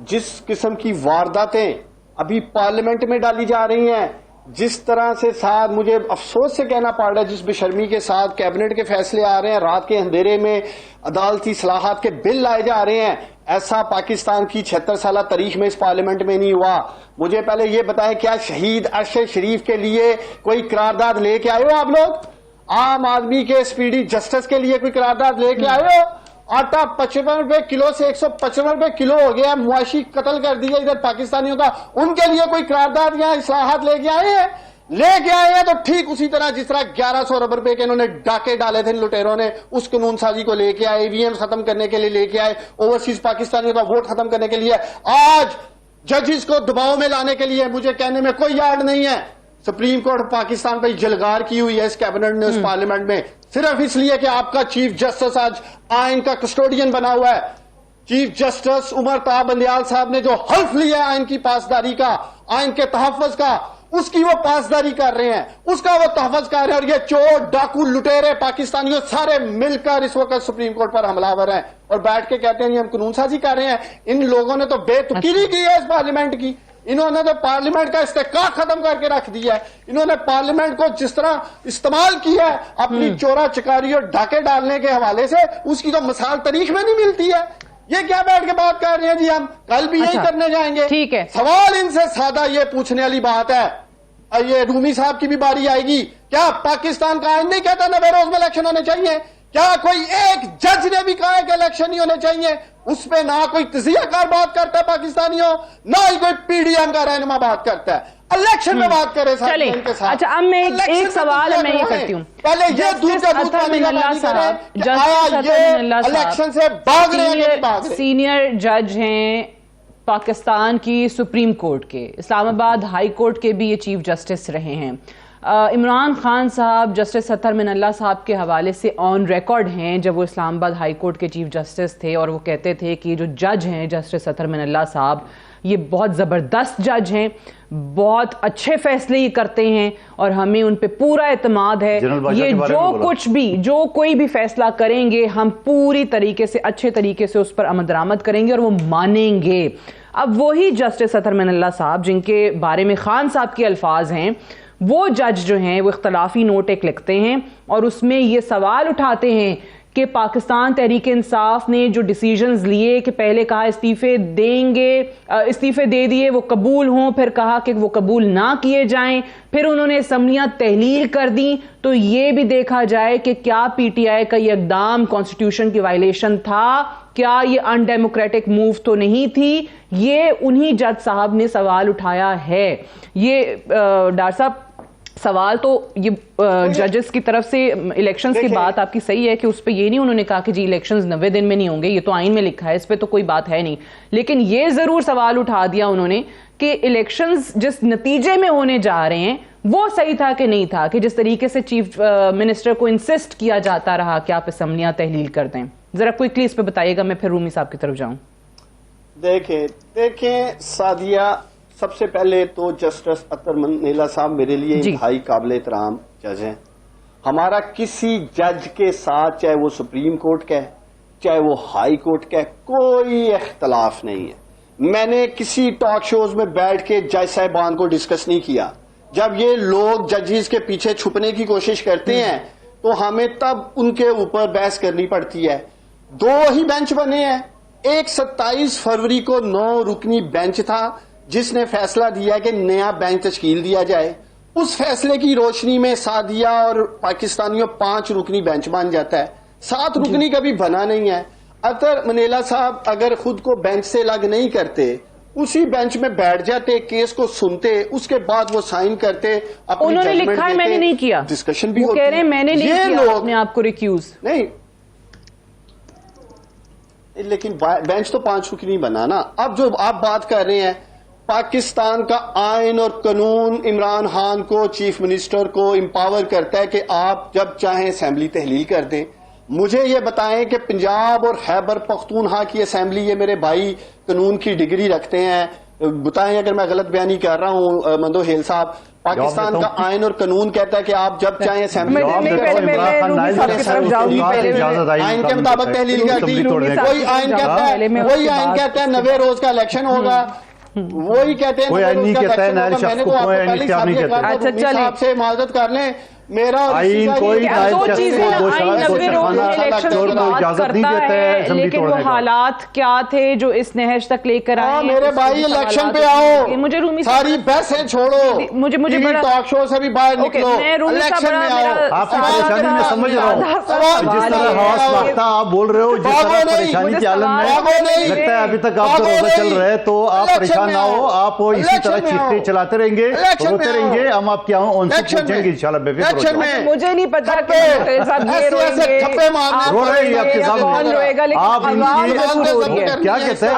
جس قسم کی وارداتیں ابھی پارلیمنٹ میں ڈالی جا رہی ہیں, جس طرح سے ساتھ مجھے افسوس سے کہنا پڑ رہا ہے, جس بے شرمی کے ساتھ کیبنٹ کے فیصلے آ رہے ہیں, رات کے اندھیرے میں عدالتی اصلاحات کے بل لائے جا رہے ہیں, ایسا پاکستان کی 76 سالہ تاریخ میں اس پارلیمنٹ میں نہیں ہوا. مجھے پہلے یہ بتائیں, کیا شہید ارشد شریف کے لیے کوئی قرارداد لے کے آئے ہو آپ لوگ؟ عام آدمی کے اسپیڈی جسٹس کے لیے کوئی قرارداد لے کے آئے ہو؟ آٹا 55 روپے کلو سے 155 روپے کلو ہو گیا, معاشی قتل کر دیا ادھر پاکستانیوں کا. ان کے لیے کوئی قرارداد یا اصلاحات لے کے آئے ہیں؟ لے کے آئے ہیں تو ٹھیک اسی طرح جس طرح 1100 ارب روپے کے انہوں نے ڈاکے ڈالے تھے لٹیروں نے, اس قانون سازی کو لے کے آئے, ای وی ایم ختم کرنے کے لیے لے کے آئے, اوورسیز پاکستانیوں کا ووٹ ختم کرنے کے لیے. آج ججز کو دباؤ میں لانے کے لیے مجھے کہنے میں کوئی یاد نہیں ہے, سپریم کورٹ پاکستان پہ جلگار کی ہوئی ہے اس کیبنٹ نے, اس پارلیمنٹ میں, صرف اس لیے کہ آپ کا چیف جسٹس آج آئین کا کسٹوڈین بنا ہوا ہے. چیف جسٹس عمر طاہر بندیال صاحب نے جو حلف لیا ہے آئین کی پاسداری کا, آئین کے تحفظ کا, اس کی وہ پاسداری کر رہے ہیں, اس کا وہ تحفظ کر رہے ہیں. اور یہ چور ڈاکو لٹیرے پاکستانیوں سارے مل کر اس وقت سپریم کورٹ پر حملہ آور ہیں اور بیٹھ کے کہتے ہیں یہ ہم قانون سازی کر رہے ہیں. ان لوگوں نے تو بے تکیری کی ہے اس پارلیمنٹ کی. انہوں نے تو پارلیمنٹ کا استحقاق ختم کر کے رکھ دیا ہے. انہوں نے پارلیمنٹ کو جس طرح استعمال کیا ہے اپنی چورا چکاری اور ڈاکے ڈالنے کے حوالے سے, اس کی تو مثال تاریخ میں نہیں ملتی ہے. یہ کیا بیٹھ کے بات کر رہے ہیں جی, ہم کل بھی یہی کرنے جائیں گے. ٹھیک ہے, سوال ان سے سادہ یہ پوچھنے والی بات ہے, یہ رومی صاحب کی بھی باری آئے گی, کیا پاکستان کا آئین نہیں کہتا 90 روز میں الیکشن ہونے چاہیے؟ کیا کوئی ایک جج نے بھی کہا ہے کہ الیکشن نہیں ہونے چاہیے؟ اس پہ نہ کوئی تجزیہ کار بات کرتا ہے پاکستانیوں, نہ ہی کوئی پی ڈی ایم کا رہنما بات کرتا ہے. الیکشن میں بات کرے ساتھ ان کے ساتھ. اچھا, اب میں ایک سوال میں یہ کرتی ہوں, پہلے یہ دودھ کا دودھ پانی کا پانی کریں کہ آیا یہ الیکشن سے بھاگ رہے ہیں. سینئر جج ہیں پاکستان کی سپریم کورٹ کے, اسلام آباد ہائی کورٹ کے بھی یہ چیف جسٹس رہے ہیں. عمران خان صاحب جسٹس اطہر من اللہ صاحب کے حوالے سے آن ریکارڈ ہیں جب وہ اسلام آباد ہائی کورٹ کے چیف جسٹس تھے, اور وہ کہتے تھے کہ جو جج ہیں جسٹس اطہر من اللہ صاحب یہ بہت زبردست جج ہیں, بہت اچھے فیصلے یہ کرتے ہیں اور ہمیں ان پہ پورا اعتماد ہے. یہ جو کوئی بھی فیصلہ کریں گے ہم پوری طریقے سے اچھے طریقے سے اس پر عمل درآمد کریں گے اور وہ مانیں گے. اب وہی جسٹس اطہر من اللہ صاحب جن کے بارے میں خان صاحب کے الفاظ ہیں, وہ جج جو ہیں وہ اختلافی نوٹ ایک لکھتے ہیں اور اس میں یہ سوال اٹھاتے ہیں کہ پاکستان تحریک انصاف نے جو ڈیسیجنز لیے کہ پہلے کہا استعفے دے دیے وہ قبول ہوں، پھر کہا کہ وہ قبول نہ کیے جائیں، پھر انہوں نے اسمبلیاں تحلیل کر دیں، تو یہ بھی دیکھا جائے کہ کیا پی ٹی آئی کا یہ اقدام کانسٹیٹیوشن کی وائلیشن تھا، کیا یہ ان ڈیموکریٹک موو تو نہیں تھی؟ یہ انہی جج صاحب نے سوال اٹھایا ہے. یہ ڈار صاحب سوال تو یہ ججز کی طرف سے الیکشنز کی بات آپ کی صحیح ہے کہ اس پہ یہ نہیں انہوں نے کہا کہ جی الیکشنز 90 دن میں نہیں ہوں گے، یہ تو آئین میں لکھا ہے، اس پہ تو کوئی بات ہے نہیں، لیکن یہ ضرور سوال اٹھا دیا انہوں نے کہ الیکشنز جس نتیجے میں ہونے جا رہے ہیں وہ صحیح تھا کہ نہیں تھا، کہ جس طریقے سے چیف منسٹر کو انسسٹ کیا جاتا رہا کہ آپ اسمبلیاں تحلیل کر دیں. ذرا کوئکلی اس پہ بتائیے گا، میں پھر رومی صاحب کی طرف جاؤں. دیکھیں سعدیہ، سب سے پہلے تو جسٹس اطہر منیلا صاحب میرے لیے انتہائی قابل احترام جج ہیں. ہمارا کسی جج کے ساتھ، چاہے وہ سپریم کورٹ کا ہے چاہے وہ ہائی کورٹ کا ہے، کوئی اختلاف نہیں ہے. میں نے کسی ٹاک شوز میں بیٹھ کے جج صاحبان کو ڈسکس نہیں کیا. جب یہ لوگ ججز کے پیچھے چھپنے کی کوشش کرتے ہیں تو ہمیں تب ان کے اوپر بحث کرنی پڑتی ہے. 2 ہی بینچ بنے ہیں. ایک 27 فروری کو 9 رکنی بینچ تھا جس نے فیصلہ دیا کہ نیا بینچ تشکیل دیا جائے. اس فیصلے کی روشنی میں سعدیہ اور پاکستانیوں 5 رکنی بینچ بن جاتا ہے. 7 رکنی کبھی بنا نہیں ہے. اطہر منیلا صاحب اگر خود کو بینچ سے الگ نہیں کرتے، اسی بینچ میں بیٹھ جاتے، کیس کو سنتے، اس کے بعد وہ سائن کرتے، انہوں نے لکھا ہے میں نے نہیں کیا، ڈسکشن بھی وہ کہہ رہے ہیں میں نے نہیں کیا اپنے آپ کو ریکیوز. نہیں لیکن بینچ تو 5 رکنی بنا نا. اب جو آپ بات کر رہے ہیں، پاکستان کا آئین اور قانون عمران خان کو، چیف منسٹر کو امپاور کرتا ہے کہ آپ جب چاہیں اسمبلی تحلیل کر دیں. مجھے یہ بتائیں کہ پنجاب اور خیبر پختونخوا کی اسمبلی، یہ میرے بھائی قانون کی ڈگری رکھتے ہیں، بتائیں اگر میں غلط بیانی کر رہا ہوں مندو ہیل صاحب، پاکستان کا آئین اور قانون کہتا ہے کہ آپ جب چاہیں اسمبلی آئین کے مطابق تحلیل کرتی. وہی آئین کہتا ہے 90 روز کا الیکشن ہوگا. وہی کہتے ہیں آپ سے معذرت کر لیں، میرا لیکن وہ حالات کیا تھے جو اس نہج تک لے کر آئے. میرے بھائی الیکشن پہ آؤ، مجھے رومی ساری بحثیں چھوڑو، مجھے بڑا ٹاک شو سے بھی باہر نکلو، الیکشن میں آؤ. آپ کی پریشانی میں سمجھ رہا ہوں، جس طرح حواس باختہ آپ بول رہے ہو، جس طرح پریشانی کے عالم میں لگتا ہے ابھی تک آپ کا روزہ چل رہا ہے، تو آپ پریشان نہ ہو، آپ اسی طرح چیختے چلاتے رہیں گے، روتے رہیں گے، ہم آپ کے ان سے پوچھیں گے انشاءاللہ بے فکر. مجھے نہیں پتا کہ رو رہے ہیں آپ کے سامنے، آپ ان کی کیا کہتے ہیں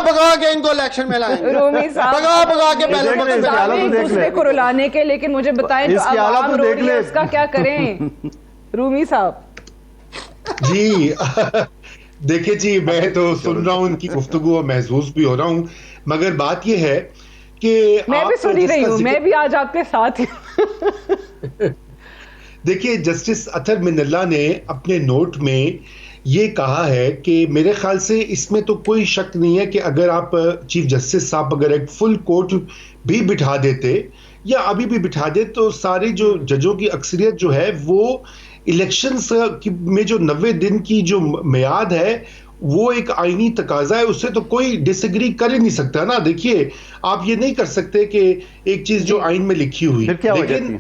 بگا کے ان کو الیکشن میں لائیں گے، بگا بگا کے پہلے دوسرے کو رلانے کے. لیکن مجھے بتائیں جو عوام رو رہی ہے اس کا کیا کریں رومی صاحب؟ جی دیکھیں جی، میں تو سن رہا ہوں ان کی گفتگو اور محظوظ بھی ہو رہا ہوں، مگر بات یہ ہے کہ میں بھی سنی رہی ہوں، میں بھی آج آپ کے ساتھ ہوں. دیکھیے جسٹس اطہر منیلا نے اپنے نوٹ میں یہ کہا ہے کہ میرے خیال سے اس میں تو کوئی شک نہیں ہے کہ اگر آپ چیف جسٹس صاحب اگر ایک فل کورٹ بھی بٹھا دیتے یا ابھی بھی بٹھا دے تو ساری جو ججوں کی اکثریت جو ہے وہ الیکشنز میں جو 90 دن کی جو میعاد ہے وہ ایک آئینی تقاضا ہے، اس سے تو کوئی ڈس ایگری کر ہی نہیں سکتا نا. دیکھیے آپ یہ نہیں کر سکتے کہ ایک چیز جو آئین میں لکھی ہوئی، لیکن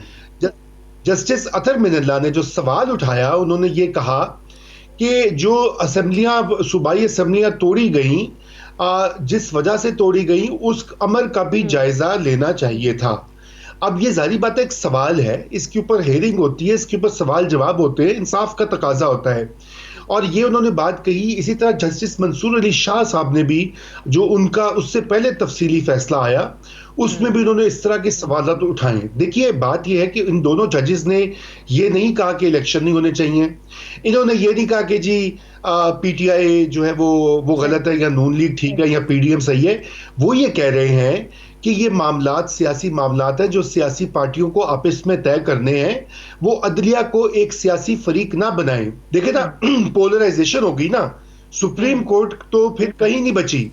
جسٹس اطہر منیلا نے جو سوال اٹھایا، انہوں نے یہ کہا کہ جو اسمبلیاں صوبائی اسمبلیاں توڑی گئیں، جس وجہ سے توڑی گئیں اس امر کا بھی جائزہ لینا چاہیے تھا. اب یہ ظاہری بات ہے، ایک سوال ہے، اس کے اوپر ہیئرنگ ہوتی ہے، اس کے اوپر سوال جواب ہوتے ہیں، انصاف کا تقاضا ہوتا ہے. اور یہ انہوں نے بات کہی. اسی طرح جسٹس منصور علی شاہ صاحب نے بھی، جو ان کا اس سے پہلے تفصیلی فیصلہ آیا، اس میں بھی انہوں نے اس طرح کے سوالات اٹھائے. دیکھیے بات یہ ہے کہ ان دونوں ججز نے یہ نہیں کہا کہ الیکشن نہیں ہونے چاہیے، انہوں نے یہ نہیں کہا کہ جی پی ٹی آئی جو ہے وہ غلط ہے یا نون لیگ ٹھیک ہے یا پی ڈی ایم صحیح ہے. وہ یہ کہہ رہے ہیں کہ یہ معاملات سیاسی معاملات ہیں جو سیاسی پارٹیوں کو آپس میں طے کرنے ہیں، وہ عدلیہ کو ایک سیاسی فریق نہ بنائیں. دیکھیں نا پولرائزیشن ہوگی نا، سپریم کورٹ تو پھر کہیں نہیں بچی.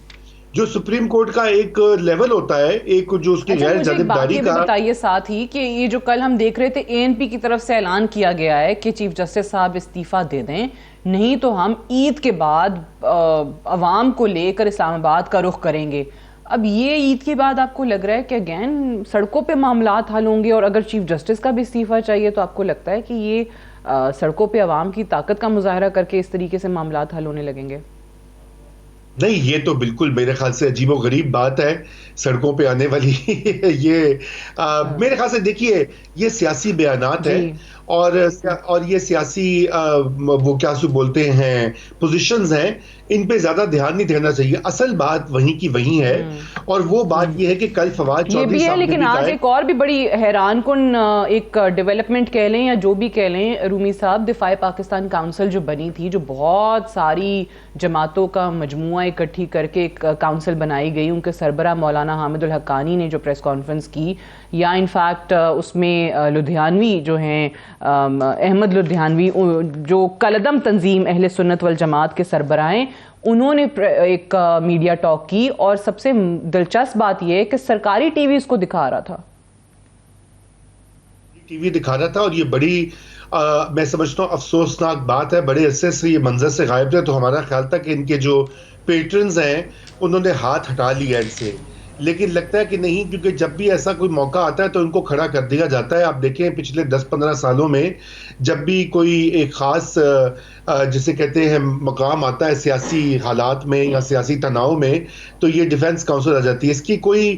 جو سپریم کورٹ کا ایک لیول ہوتا ہے، ایک جو اس کی غیر جانبداری کا. بتائیے ساتھ ہی کہ یہ جو کل ہم دیکھ رہے تھے ANP کی طرف سے اعلان کیا گیا ہے کہ چیف جسٹس صاحب استعفیٰ دے دیں، نہیں تو ہم عید کے بعد عوام کو لے کر اسلام آباد کا رخ کریں گے. اب یہ عید کے بعد آپ کو لگ رہا ہے کہ اگین سڑکوں پہ معاملات حل ہوں گے؟ اور اگر چیف جسٹس کا بھی استعفیٰ چاہیے تو آپ کو لگتا ہے کہ یہ سڑکوں پہ عوام کی طاقت کا مظاہرہ کر کے اس طریقے سے معاملات حل ہونے لگیں گے؟ نہیں، یہ تو بالکل میرے خیال سے عجیب و غریب بات ہے سڑکوں پہ آنے والی. یہ میرے خیال سے دیکھیے یہ سیاسی بیانات ہیں اور یہ سیاسی وہ کیا سو بولتے ہیں پوزیشنز ہیں، ان پہ زیادہ دھیان نہیں دینا چاہیے. اصل بات وہیں کی وہیں ہے، اور وہ بات یہ ہے کہ کل فواد چودھری صاحب نے لیکن آج ایک اور بھی بڑی حیران کن ایک ڈیولپمنٹ کہہ لیں یا جو بھی کہہ لیں، رومی صاحب دفاع پاکستان کاؤنسل جو بنی تھی، جو بہت ساری جماعتوں کا مجموعہ اکٹھی کر کے ایک کاؤنسل بنائی گئی، ان کے سربراہ مولانا حامد الحقانی نے جو پریس کانفرنس کی، یا انفیکٹ اس میں لدھیانوی جو ہیں احمد لدھیانوی جو کالعدم تنظیم اہل سنت والجماعت کے سربراہ ہیں، انہوں نے ایک میڈیا ٹاک کی، اور سب سے دلچسپ بات یہ ہے کہ سرکاری ٹی وی اس کو دکھا رہا تھا. ٹی وی دکھا رہا تھا، اور یہ بڑی میں سمجھتا ہوں افسوسناک بات ہے. بڑے عرصے سے یہ منظر سے غائب تھے، تو ہمارا خیال تھا کہ ان کے جو پیٹرنز ہیں انہوں نے ہاتھ ہٹا لیا ان سے، لیکن لگتا ہے کہ نہیں، کیونکہ جب بھی ایسا کوئی موقع آتا ہے تو ان کو کھڑا کر دیا جاتا ہے. آپ دیکھیں پچھلے 10-15 سالوں میں جب بھی کوئی ایک خاص جسے کہتے ہیں مقام آتا ہے سیاسی حالات میں یا سیاسی تناؤ میں، تو یہ ڈیفنس کاؤنسل آ جاتی ہے. اس کی کوئی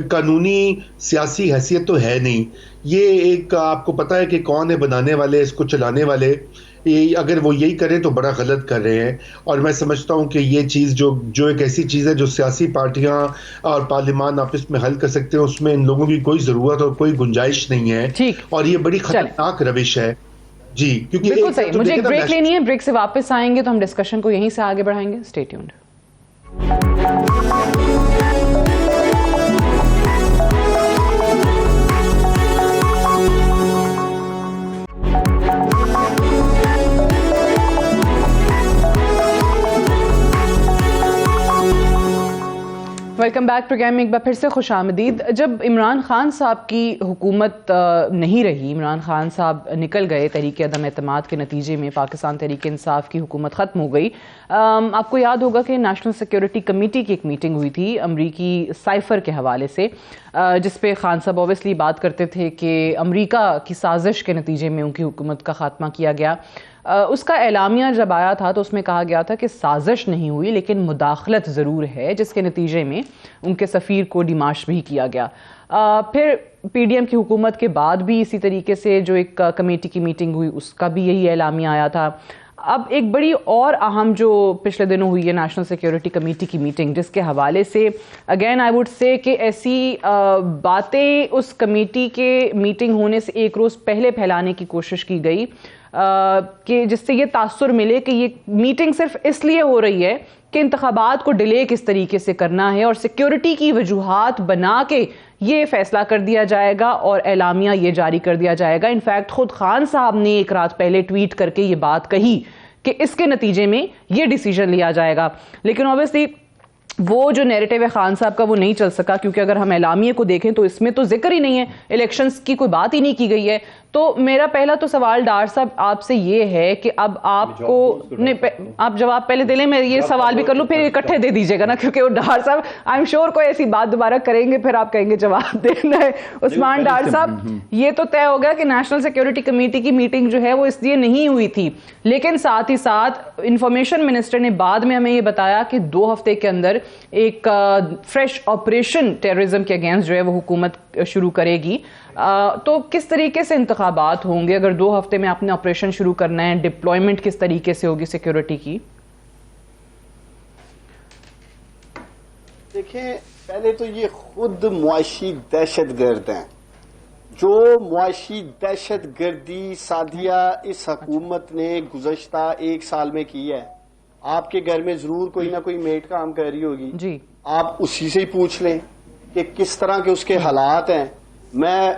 قانونی سیاسی حیثیت تو ہے نہیں. یہ ایک آپ کو پتا ہے کہ کون ہے بنانے والے، اس کو چلانے والے. اگر وہ یہی کریں تو بڑا غلط کر رہے ہیں، اور میں سمجھتا ہوں کہ یہ چیز جو ایک ایسی چیز ہے جو سیاسی پارٹیاں اور پارلیمان آپس میں حل کر سکتے ہیں، اس میں ان لوگوں کی کوئی ضرورت اور کوئی گنجائش نہیں ہے، اور یہ بڑی خطرناک روش ہے. جی، کیونکہ بالکل صحیح. مجھے ایک بریک لینی ہے، بریک سے واپس آئیں گے تو ہم ڈسکشن کو یہیں سے آگے بڑھائیں گے. Stay tuned. Welcome back programme میں ایک بار پھر سے خوش آمدید. جب عمران خان صاحب کی حکومت نہیں رہی، عمران خان صاحب نکل گئے تحریک عدم اعتماد کے نتیجے میں، پاکستان تحریک انصاف کی حکومت ختم ہو گئی. آپ کو یاد ہوگا کہ نیشنل سیکیورٹی کمیٹی کی ایک میٹنگ ہوئی تھی امریکی سائفر کے حوالے سے، جس پہ خان صاحب اوبیسلی بات کرتے تھے کہ امریکہ کی سازش کے نتیجے میں ان کی حکومت کا خاتمہ کیا گیا. اس کا اعلامیہ جب آیا تھا تو اس میں کہا گیا تھا کہ سازش نہیں ہوئی لیکن مداخلت ضرور ہے، جس کے نتیجے میں ان کے سفیر کو ڈیماش بھی کیا گیا. پھر PDM کی حکومت کے بعد بھی اسی طریقے سے جو ایک کمیٹی کی میٹنگ ہوئی، اس کا بھی یہی اعلامیہ آیا تھا. اب ایک بڑی اور اہم جو پچھلے دنوں ہوئی ہے نیشنل سیکیورٹی کمیٹی کی میٹنگ، جس کے حوالے سے اگین آئی ووڈ سے کہ ایسی باتیں اس کمیٹی کے میٹنگ ہونے سے ایک روز پہلے پھیلانے کی کوشش کی گئی کہ جس سے یہ تاثر ملے کہ یہ میٹنگ صرف اس لیے ہو رہی ہے کہ انتخابات کو ڈیلے کس طریقے سے کرنا ہے، اور سیکیورٹی کی وجوہات بنا کے یہ فیصلہ کر دیا جائے گا اور اعلامیہ یہ جاری کر دیا جائے گا. انفیکٹ خود خان صاحب نے ایک رات پہلے ٹویٹ کر کے یہ بات کہی کہ اس کے نتیجے میں یہ ڈیسیجن لیا جائے گا. لیکن اوبیسلی وہ جو نیریٹو ہے خان صاحب کا وہ نہیں چل سکا، کیونکہ اگر ہم اعلامیے کو دیکھیں تو اس میں تو ذکر ہی نہیں ہے، الیکشنز کی کوئی بات ہی نہیں کی گئی ہے. تو میرا پہلا تو سوال ڈار صاحب آپ سے یہ ہے کہ اب آپ کو آپ جواب پہلے دے لیں، میں یہ سوال بھی کر لوں پھر اکٹھے دے دیجیے گا نا، کیونکہ وہ ڈار صاحب آئی ایم شیور کوئی ایسی بات دوبارہ کریں گے پھر آپ کہیں گے جواب دینا ہے. عثمان ڈار صاحب، یہ تو طے ہو گیا کہ نیشنل سیکیورٹی کمیٹی کی میٹنگ جو ہے وہ اس لیے نہیں ہوئی تھی، لیکن ساتھ ہی ساتھ انفارمیشن منسٹر نے بعد میں ہمیں یہ بتایا کہ 2 ہفتے کے اندر ایک فریش آپریشن ٹیررزم کے اگینسٹ جو ہے وہ حکومت شروع کرے گی. تو کس طریقے سے انتخابات ہوں گے اگر 2 ہفتے میں آپ نے آپریشن شروع کرنا ہے؟ ڈپلوائمنٹ کس طریقے سے ہوگی سیکیورٹی کی؟ دیکھیں، پہلے تو یہ خود معاشی دہشت گرد ہیں. جو معاشی دہشت گردی سعدیہ اس حکومت نے گزشتہ 1 سال میں کی ہے، آپ کے گھر میں ضرور کوئی نہ کوئی میٹ کام کر رہی ہوگی جی، آپ اسی سے ہی پوچھ لیں کہ کس طرح کے اس کے حالات ہیں. میں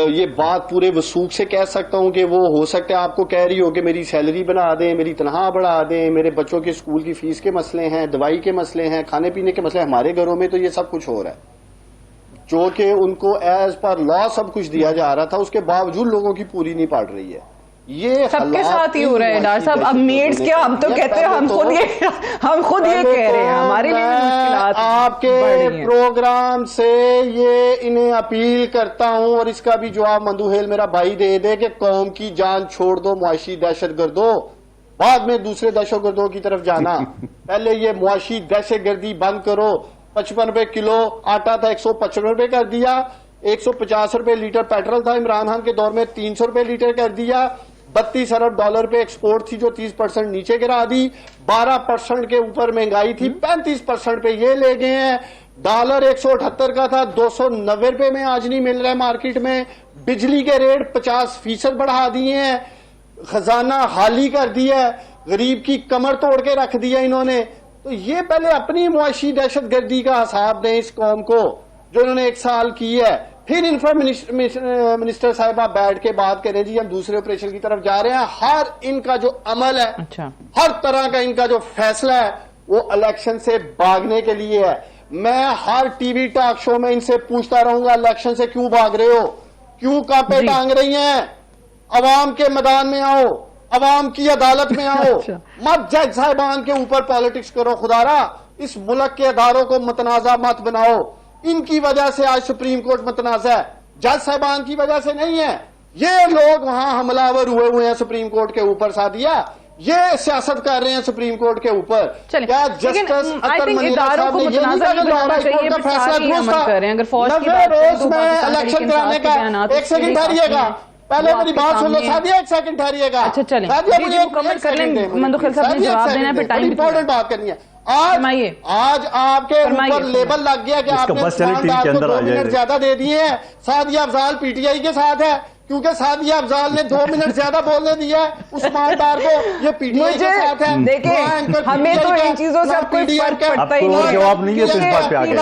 یہ بات پورے وثوق سے کہہ سکتا ہوں کہ وہ ہو سکتا ہے آپ کو کہہ رہی ہو کہ میری سیلری بنا دیں, میری تنخواہ بڑھا دیں, میرے بچوں کے اسکول کی فیس کے مسئلے ہیں, دوائی کے مسئلے ہیں, کھانے پینے کے مسئلے. ہمارے گھروں میں تو یہ سب کچھ ہو رہا ہے جو کہ ان کو ایز پر لا سب کچھ دیا جا رہا تھا, اس کے باوجود لوگوں کی پوری نہیں پڑ رہی ہے. یہ سب کے ساتھ ہی ہو رہا ہے ڈاکٹر صاحب. اب میڈس کیا, ہم تو کہتے ہیں ہم خود یہ کہہ رہے ہیں ہمارے لیے مشکلات. آپ کے پروگرام سے یہ انہیں اپیل کرتا ہوں اور اس کا بھی جواب مندوہیل میرا بھائی دے دے کہ قوم کی جان چھوڑ دو معاشی دہشت گردوں, بعد میں دوسرے دہشت گردوں کی طرف جانا. پہلے یہ معاشی دہشت گردی بند کرو. 55 روپے کلو آٹا تھا 155 روپے کر دیا, 150 روپے لیٹر پیٹرول تھا عمران خان کے دور میں 300 روپے لیٹر کر دیا. 32 ارب ڈالر پہ ایکسپورٹ تھی جو 30% نیچے گرا دی. 12% کے اوپر مہنگائی تھی, 35% پہ یہ لے گئے ہیں. ڈالر 178 کا تھا 290 روپے میں آج نہیں مل رہا ہے مارکیٹ میں. بجلی کے ریٹ 50% بڑھا دیے ہیں. خزانہ خالی کر دیا ہے, غریب کی کمر توڑ کے رکھ دیا انہوں نے. تو یہ پہلے اپنی معاشی دہشت گردی کا حساب دیں اس قوم کو جو انہوں نے 1 سال کی ہے. پھر انفرا منسٹر صاحبہ بیٹھ کے بات کریں جی ہم دوسرے آپریشن کی طرف جا رہے ہیں. ہر ان کا جو عمل ہے, ہر طرح کا ان کا جو فیصلہ ہے وہ الیکشن سے بھاگنے کے لیے ہے. میں ہر ٹی وی ٹاک شو میں ان سے پوچھتا رہوں گا الیکشن سے کیوں بھاگ رہے ہو, کیوں کانپے ٹانگ رہی ہیں. عوام کے میدان میں آؤ, عوام کی عدالت میں آؤ, مت جج صاحبان کے اوپر پالیٹکس کرو. خدارا اس ملک کے اداروں کو متنازع مت بناؤ. ان کی وجہ سے آج سپریم کورٹ متنازع ہے, جج صاحبان کی وجہ سے نہیں ہے. یہ لوگ وہاں حملہ ہوئے ہیں سپریم کورٹ کے اوپر. سعدیہ یہ سیاست کر رہے ہیں سپریم کورٹ کے اوپر. کیا جسٹس اطہر منیرا صاحب نے یہ نہیں کہا کہ لاہور ہائی کورٹ کا فیصلہ درست تھا؟ 90 روز میں الیکشن کرانے کا. 1 سیکنڈ ٹھہریے گا, پہلے میری بات سن لو سعدیہ, 1 سیکنڈ ٹھہریے گا. سعدیہ مجھے امپورٹنٹ بات کرنی ہے. آج آپ کے اوپر لیبل لگ گیا کہ آپ نے عثمان ڈار کو 2 منٹ زیادہ دے دیے ہیں. Sadia Afzal P T I کے ساتھ ہے کیونکہ سعدیہ افضال نے 2 منٹ زیادہ بولنے دیا ہے عثمان ڈار کو. یہ پی ٹی آئی کے ساتھ ہے. دیکھیں ہمیں تو ان چیزوں سے کوئی فرق پڑتا ہی نہیں. جواب نہیں ہے تو اس بات پہ آگے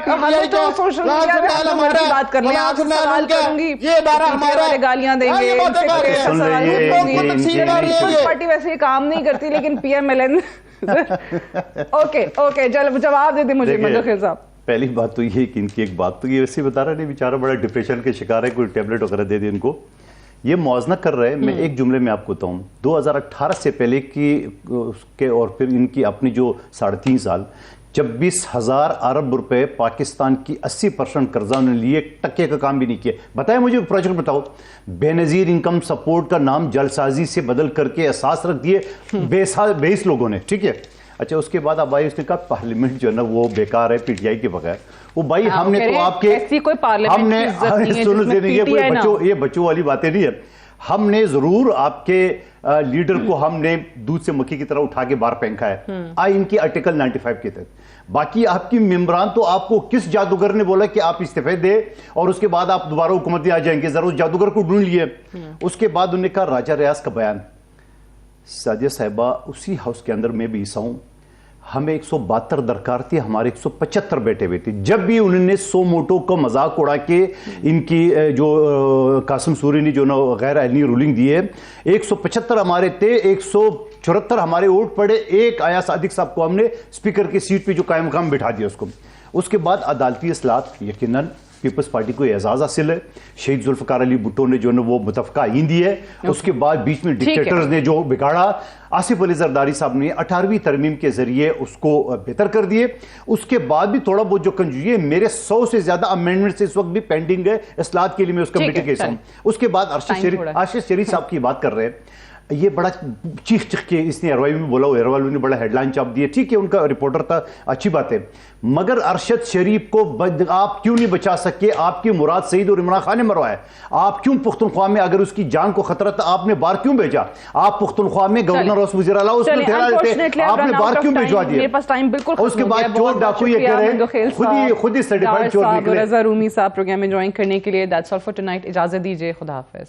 ہمیں تو سوشل میڈیا پہ ہماری بات کرنے آپ سے سوال کروں گی, یہ ادارہ ہمارا گالیاں دیں گے. پارٹی ویسے یہ کام نہیں کرتی لیکن P M L N. Okay چلو جواب دے دیں مجھے مندوہیل صاحب. پہلی بات تو یہ کہ ان کی ایک بات تو یہ ویسے بتا رہا نہیں, بیچارہ بڑا ڈپریشن کے شکار ہے, کوئی ٹیبلٹ وغیرہ دے دیں ان کو. یہ موازنہ کر رہے ہیں. میں ایک جملے میں آپ کو بتاؤں, 2018 سے پہلے کی اور پھر ان کی اپنی جو 3.5 سال 26,000 ارب روپے پاکستان کی 80% قرضہ انہوں نے لیے, ایک ٹکے کا کام بھی نہیں کیا. بتائیں مجھے پروجیکٹ بتاؤ. بے نظیر انکم سپورٹ کا نام جل سازی سے بدل کر کے احساس رکھ دیے 22 لوگوں نے, ٹھیک ہے. اچھا اس کے بعد اب آئی اس نے کہا پارلیمنٹ جو ہے نا وہ بیکار ہے پی ٹی آئی کے بغیر. وہ بھائی ہم نے تو آپ کے ہم نے یہ بچوں والی باتیں نہیں ہے. ہم نے ضرور آپ کے لیڈر کو ہم نے دودھ سے مکھی کی طرح اٹھا کے باہر پھینکا ہے آئی ان کی آرٹیکل 95 کے تحت. باقی آپ کی ممبران تو آپ کو کس جادوگر نے بولا کہ آپ استعفے دے اور اس کے بعد آپ دوبارہ حکومت میں آ جائیں گے, ضرور جادوگر کو ڈھونڈ لیے. اس کے بعد انہوں نے کہا راجہ ریاض کا بیان. سعدیہ صاحبہ اسی ہاؤس کے اندر میں بھی حصہ ہوں, ہمیں 172 درکار تھی, ہمارے 175 بیٹے ہوئے تھے. جب بھی انہوں نے 100 موٹو کا مذاق اڑا کے ان کی جو قاسم سوری نے جو غیر علنی رولنگ دی ہے, 175 ہمارے تھے, 174 ہمارے ووٹ پڑے, ایک آیا صادق صاحب کو ہم نے اسپیکر کی سیٹ پہ جو قائم مقام بٹھا دیا اس کو. اس کے بعد عدالتی اصلاحات, یقیناً پیپلز پارٹی کو اعزاز حاصل ہے. شہید ذوالفقار علی بھٹو نے جو وہ متفقہ آئین دی ہے, اس کے بعد بیچ میں ڈکٹیٹرز نے جو بگاڑا, آصف علی زرداری صاحب نے 18ویں ترمیم کے ذریعے اس کو بہتر کر دیے. اس کے بعد بھی تھوڑا بہت جو کنجوسی ہے, میرے 100 سے زیادہ امینڈمنٹس اس وقت بھی پینڈنگ ہے اصلاحات کے لیے, میں اس کمیٹی کے حصہ ہوں. اس کے بعد ارشد شریف صاحب کی بات کر رہے ہیں, یہ بڑا چیخ کے اس نے اروائی میں بولا, اروائی نے بڑا ہیڈ لائن چاپ دی ہے, ٹھیک ہے ان کا رپورٹر تھا, اچھی بات ہے. مگر ارشد شریف کو آپ کیوں نہیں بچا سکے؟ آپ کی مراد سعید اور عمران خان نے مروایا. آپ کیوں پختونخوا میں اگر اس کی جان کو خطرہ تھا آپ نے باہر کیوں بھیجا؟ آپ پختونخوا میں گورنر اور وزیر اعلیٰ اس میں ٹھہرا دیتے, آپ نے باہر کیوں بھیجوا دیا؟ اس کے بعد چور ڈاکو یہ کہہ رہے ہیں خود ہی سرٹیفائیڈ چور نکلے. رضا رومی صاحب پروگرام میں جوائن کرنے کے لیے. That's all for tonight. اجازت دیجیے, خدا حافظ.